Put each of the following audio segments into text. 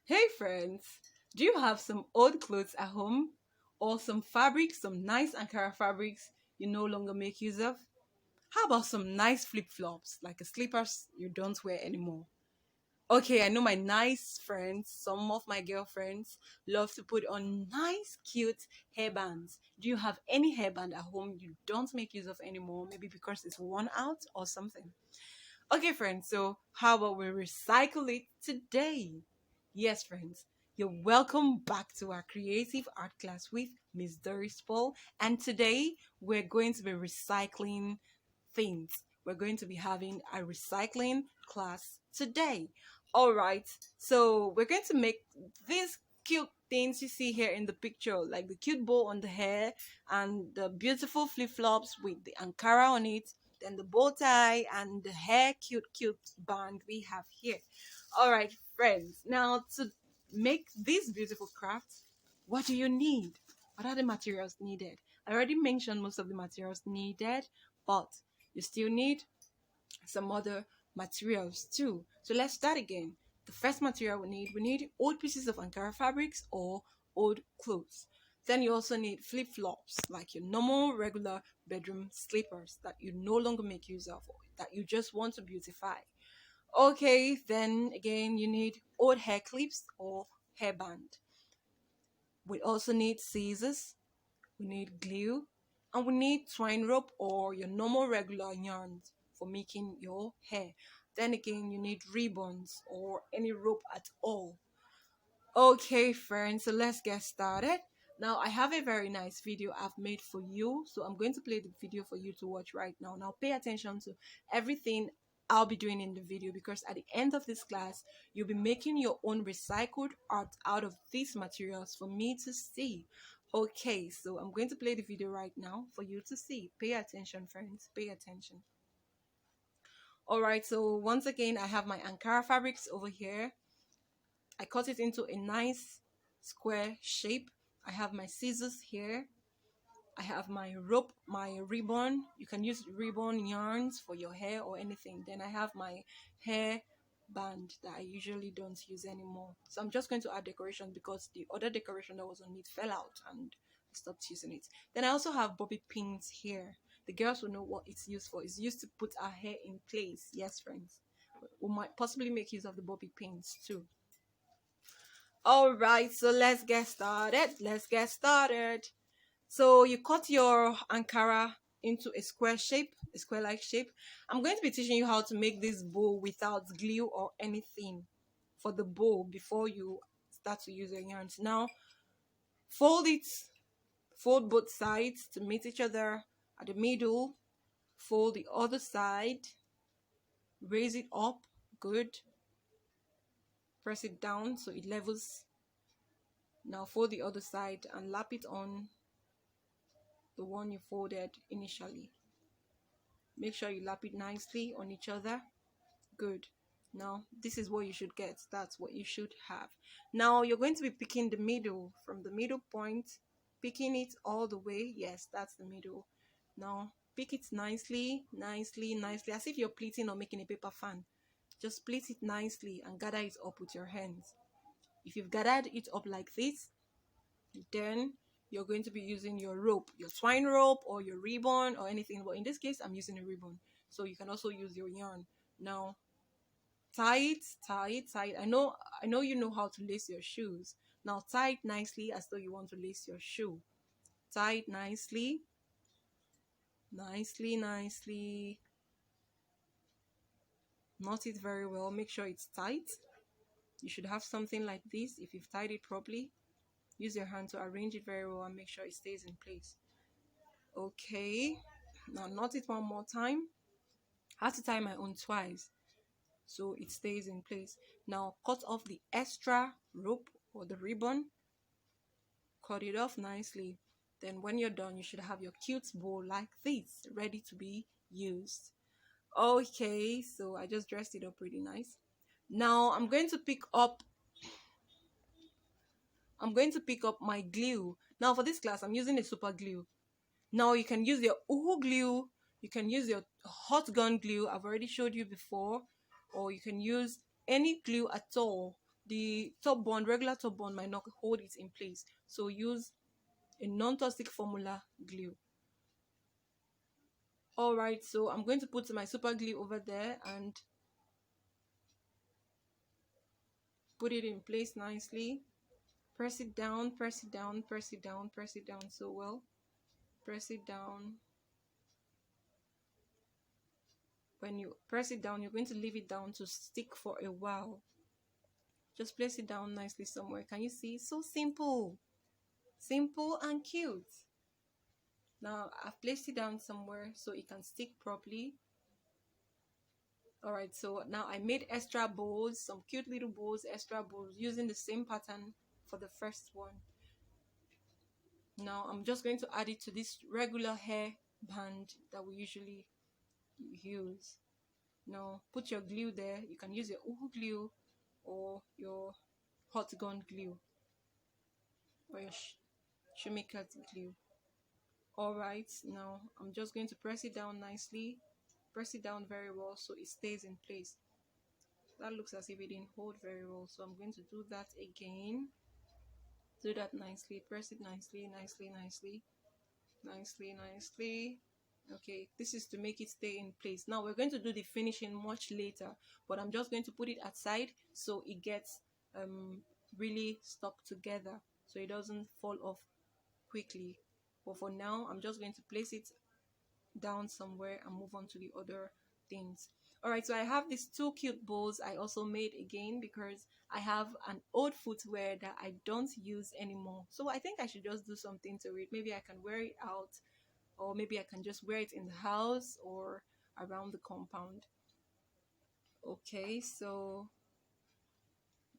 Hey friends, do you have some old clothes at home? Or some fabrics, some nice Ankara fabrics you no longer make use of? How about some nice flip flops, like a slippers you don't wear anymore? Okay, I know my nice friends, some of my girlfriends, love to put on nice, cute hairbands. Do you have any hairband at home you don't make use of anymore? Maybe because it's worn out or something. Okay, friends, so how about we recycle it today? Yes, friends, you're welcome back to our creative art class with Miss Doris Paul. And today we're going to be recycling things. We're going to be having a recycling class today. All right, so we're going to make these cute things you see here in the picture, like the cute bow on the hair and the beautiful flip flops with the Ankara on it, then the bow tie and the hair cute band we have here. All right, friends, now to make this beautiful craft, what do you need? What are the materials needed? I already mentioned most of the materials needed, but you still need some other materials too. So let's start again. The first material we need old pieces of Ankara fabrics or old clothes. Then you also need flip flops, like your normal regular bedroom slippers that you no longer make use of, or that you just want to beautify. Okay, then again you need old hair clips or hairband. We also need scissors, we need glue, and we need twine rope or your normal regular yarns for making your hair. Then again, you need ribbons or any rope at all. Okay, friends, so let's get started. Now, I have a very nice video I've made for you, so I'm going to play the video for you to watch right now. Now, pay attention to everything I'll be doing in the video because at the end of this class, you'll be making your own recycled art out of these materials for me to see. Okay, so I'm going to play the video right now for you to see. Pay attention, friends, pay attention. All right, so once again, I have my Ankara fabrics over here. I cut it into a nice square shape. I have my scissors here. I have my rope, my ribbon. You can use ribbon yarns for your hair or anything. Then I have my hair band that I usually don't use anymore. So I'm just going to add decoration because the other decoration that was on it fell out and I stopped using it. Then I also have bobby pins here. The girls will know what it's used for. It's used to put our hair in place. Yes, friends. We might possibly make use of the bobby pins too. All right, so let's get started. Let's get started. So you cut your Ankara into a square shape, a square-like shape. I'm going to be teaching you how to make this bow without glue or anything for the bow before you start to use your yarns. Now, fold it, fold both sides to meet each other at the middle. Fold the other side, raise it up, good. Press it down so it levels. Now fold the other side and lap it on the one you folded initially. Make sure you lap it nicely on each other. Good. Now this is what you should get. That's what you should have. Now you're going to be picking the middle from the middle point, picking it all the way. Yes, that's the middle. Now pick it nicely, as if you're pleating or making a paper fan. Just pleat it nicely and gather it up with your hands. If you've gathered it up like this, then you're going to be using your rope, your twine rope or your ribbon or anything, but in this case I'm using a ribbon, so you can also use your yarn. Now tie it. I know you know how to lace your shoes. Now tie it nicely as though you want to lace your shoe. Tie it nicely. Knot it very well, make sure it's tight. You should have something like this if you've tied it properly. Use your hand to arrange it very well and make sure it stays in place. Okay, now knot it one more time. I have to tie my own twice so it stays in place. Now cut off the extra rope or the ribbon. Cut it off nicely. Then when you're done, you should have your cute bow like this, ready to be used. Okay, so I just dressed it up pretty nice. Now I'm going to pick up my glue. Now for this class, I'm using a super glue. Now you can use your Uhu glue, you can use your hot gun glue I've already showed you before, or you can use any glue at all the top bond, regular top bond, might not hold it in place. So use a non-toxic formula glue. All right, so I'm going to put my super glue over there and put it in place nicely. Press it down, press it down, press it down, press it down so well. Press it down. When you press it down, you're going to leave it down to stick for a while. Just place it down nicely somewhere. Can you see? So simple. Simple and cute. Now I've placed it down somewhere so it can stick properly. Alright, so now I made extra bows, some cute little bows, extra bows, using the same pattern for the first one. Now I'm just going to add it to this regular hair band that we usually use. Now put your glue there. You can use your uhu glue or your hot gun glue or your shoemaker glue. Alright, now I'm just going to press it down nicely. Press it down very well so it stays in place. That looks as if it didn't hold very well, so I'm going to do that again. Do that nicely. Press it nicely, nicely, nicely, nicely, nicely. Okay, this is to make it stay in place. Now we're going to do the finishing much later, but I'm just going to put it aside so it gets really stuck together, so it doesn't fall off quickly. But for now, I'm just going to place it down somewhere and move on to the other things. All right, so I have these two cute bows I also made again because I have an old footwear that I don't use anymore. So I think I should just do something to it. Maybe I can wear it out, or maybe I can just wear it in the house or around the compound. Okay, so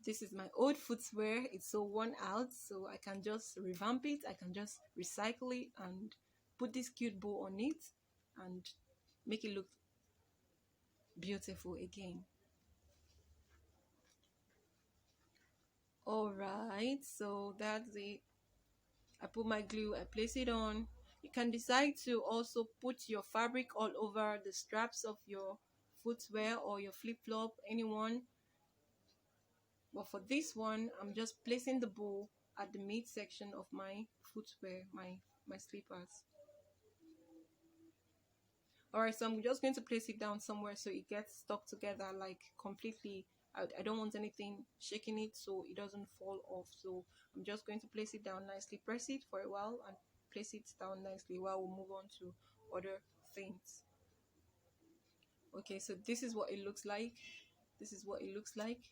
this is my old footwear. It's so worn out, so I can just revamp it. I can just recycle it and put this cute bow on it and make it look beautiful again. All right, so that's it. I put my glue, I place it on. You can decide to also put your fabric all over the straps of your footwear or your flip-flop, anyone. But for this one, I'm just placing the bow at the midsection of my footwear, my slippers. Alright, so I'm just going to place it down somewhere so it gets stuck together, like completely. I don't want anything shaking it so it doesn't fall off. So I'm just going to place it down nicely, press it for a while and place it down nicely while we move on to other things. Okay, so this is what it looks like. This is what it looks like.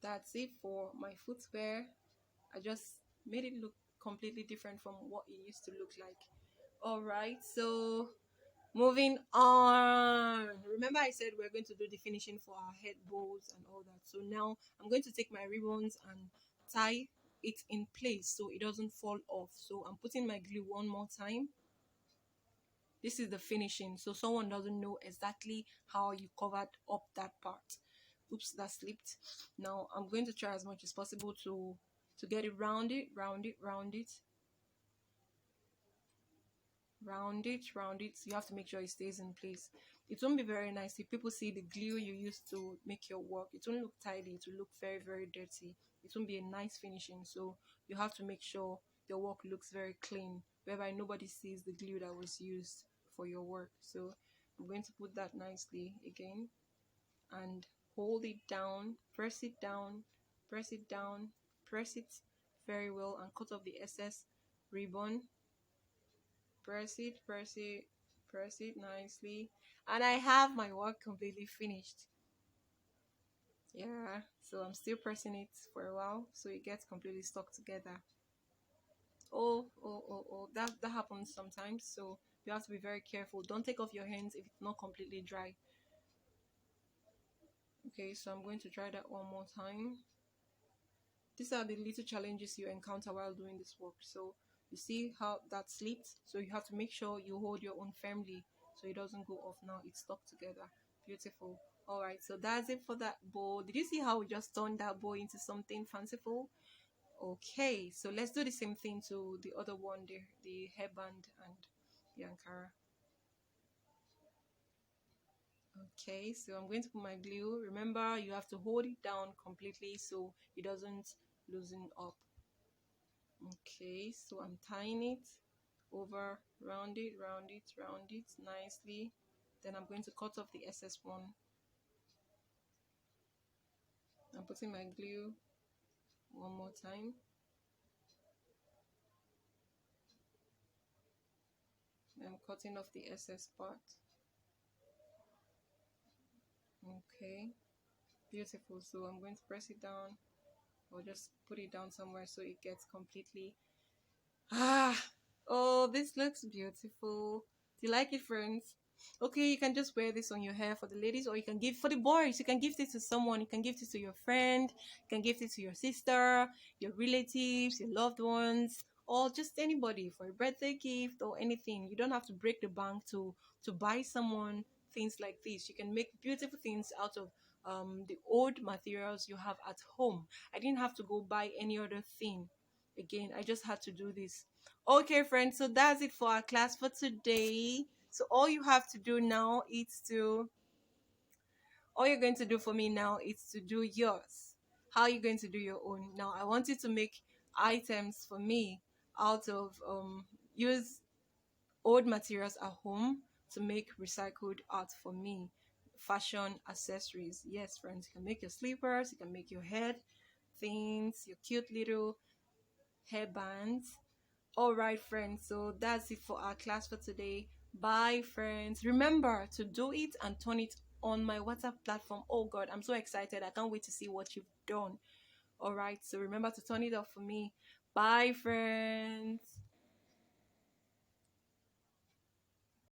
That's it for my footwear. I just made it look completely different from what it used to look like. All right, so moving on. Remember I said we're going to do the finishing for our head bows and all that. So now I'm going to take my ribbons and tie it in place so it doesn't fall off. So I'm putting my glue one more time. This is the finishing, so someone doesn't know exactly how you covered up that part. Oops, that slipped. Now I'm going to try as much as possible to get it rounded, round it, round it, round it, round it. You have to make sure it stays in place. It won't be very nice if people see the glue you used to make your work. It won't look tidy. It will look very, very dirty. It won't be a nice finishing. So you have to make sure your work looks very clean, whereby nobody sees the glue that was used for your work. So I'm going to put that nicely again and hold it down, press it down, press it down, press it very well and cut off the excess ribbon. Press it, press it, press it nicely, and I have my work completely finished. Yeah, so I'm still pressing it for a while so it gets completely stuck together. Oh, that happens sometimes, so you have to be very careful. Don't take off your hands if it's not completely dry. Okay, so I'm going to try that one more time. These are the little challenges you encounter while doing this work. So you see how that slipped, so you have to make sure you hold your own firmly so it doesn't go off. Now it's stuck together. Beautiful. All right, so that's it for that bow. Did you see how we just turned that bow into something fanciful? Okay, so let's do the same thing to the other one, the hairband and the ankara. Okay, so I'm going to put my glue. Remember, you have to hold it down completely so it doesn't loosen up. Okay, so I'm tying it over, round it, round it nicely. Then I'm going to cut off the excess one. I'm putting my glue one more time. I'm cutting off the excess part. Okay, beautiful. So I'm going to press it down or just put it down somewhere so it gets completely. Ah, oh, this looks beautiful. Do you like it, friends? Okay, you can just wear this on your hair for the ladies, or you can give for the boys. You can gift it to someone. You can gift it to your friend. You can gift it to your sister, your relatives, your loved ones, or just anybody for a birthday gift or anything. You don't have to break the bank to buy someone things like this. You can make beautiful things out of the old materials you have at home. I didn't have to go buy any other thing again. I just had to do this. Okay, friends, so that's it for our class for today. So all you're going to do for me now is to do yours. How are you going to do your own? Now I want you to make items for me out of use old materials at home to make recycled art for me. Fashion accessories. Yes, friends, you can make your slippers, you can make your head things, your cute little hairbands. All right, friends. So that's it for our class for today. Bye, friends. Remember to do it and turn it on my WhatsApp platform. Oh, God, I'm so excited. I can't wait to see what you've done. All right. So remember to turn it off for me. Bye, friends.